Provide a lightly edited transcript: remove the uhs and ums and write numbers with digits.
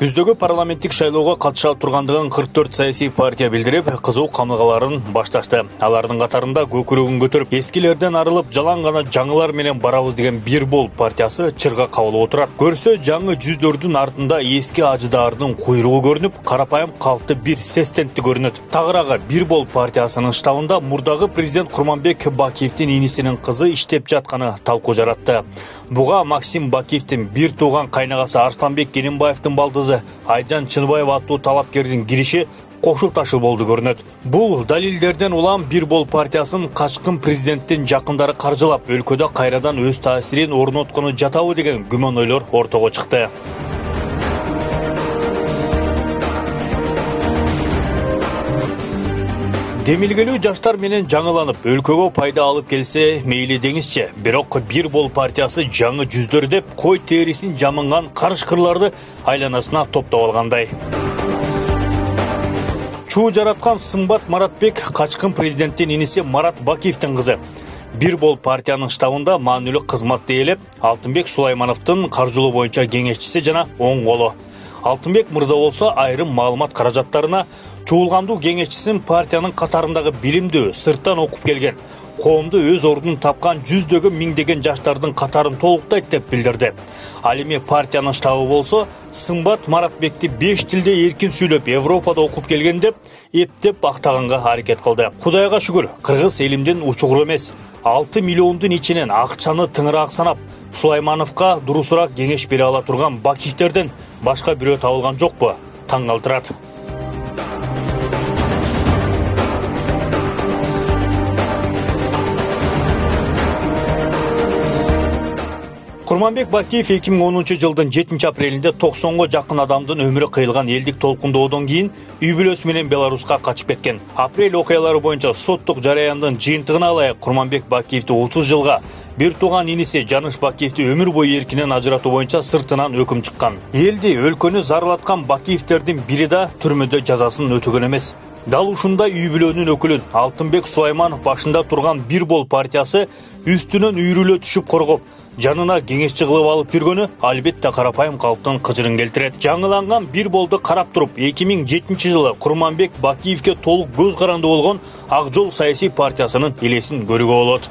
Күздөгү парламенттик шайлоого катыша тургандыгын 44 саясий партия билдирип, кызуу камылгаларын башташты. Алардын катарында көкүрөгүн көтөрүп, эскилерден арылып, жалаң гана жаңылар менен барабыз деген Бир бол партиясы чырга кабылып отурат. Көрсө жаңы жүздөрдүн артында эски ажыдаардын куйругу көрүнүп, карапайым калкты бир сестенти көрүнөт. Тагыраагы Бир бол партиясынын штабында мурдагы президент Курманбек Бакиевдин инисинин кызы иштеп жатканы талкуу жаратты. Буга Максим Бакиевдин бир тууган кайнагасы Арсланбек Кененбаевдин балдызы Айжан Чынбаева аттуу талапкердин кириши кошул ташы болду көрүнөт. Бул далилдерден улам Бир бол партиясын качкын президенттин жакындары каржылап, өлкөдө кайрадан өз таасирин орноткону жатабы деген күмөн ойлор ортого чыкты. Демилгелүү жаштар менен жаңыланып, өлкөгө пайда алып келсе мейли деңизчи. Бирок Бир бол партиясы жаңы жүздөр деп кой терисин жамынган карышкырларды айланасына топтоп алгандай. Чуу жараткан Сымбат Маратбек качкын президенттин иниси Марат Бакиевдин кызы. Бир бол партиянын штабында маанилүү кызматты ээлеп, Алтынбек Сулаймановдун каржылоо боюнча кеңешчиси жана оң колу. Алтынбек мырза болсо айрым маалымат каражаттарына чуулгандуу кеңешчисин партиянын катарындагы билимдүү, сырттан окуп келген, коомдо өз ордун тапкан жүздөгө миңдеген жаштардын катарын толуктайт деп билдирди. Ал эми партиянын штабы болсо Сымбат Маратбекти 5 тилде эркин сүйлөп, Европада окуп келген деп эптеп актаганга аракет кылды. Кудайга шүгүр, кыргыз элимдин учугуру эмес, 6 миллиондун ичинен акчаны тыңыраак санап, Сулаймановго дурусураак кеңеш бере ала турган Бакиевдерден башка бирөө табылган жокпу? Таң калтырат. Курманбек Бакиев 2010 жылдын 7 апрелинде 90го жакын адамдын өмүрү кыйылган элдик толкундоодон кийин үй бүлөсү менен Беларуска качып кеткен. Апрель окуялары боюнча соттук жараяндын жыйынтыгына ылайык Курманбек Бакиевди 30 жылга, бир тууган иниси Жаныш Бакиевди өмүр бою эркинен ажыратуу боюнча сыртынан өкүм чыккан. Элди, өлкөнү зарылаткан Бакиевдердин бири да түрмөдө жазасын өтөгөн эмес. Дал ушундай үй бүлөнүн өкүлүн Алтынбек Сулайманов башында турган Бир бол партиясы үстүнөн үйрүлө түшүп коргоп, жанына кеңешчи кылып алып жүргөнү албетте карапайым калктын кыжырын келтирет. Жаңыланган Бир болду карап туруп, 2007 жылы Курманбек Бакиевге толук көз каранды болгон Ак Жол саясий партиясынын элесин көрүүгө болот.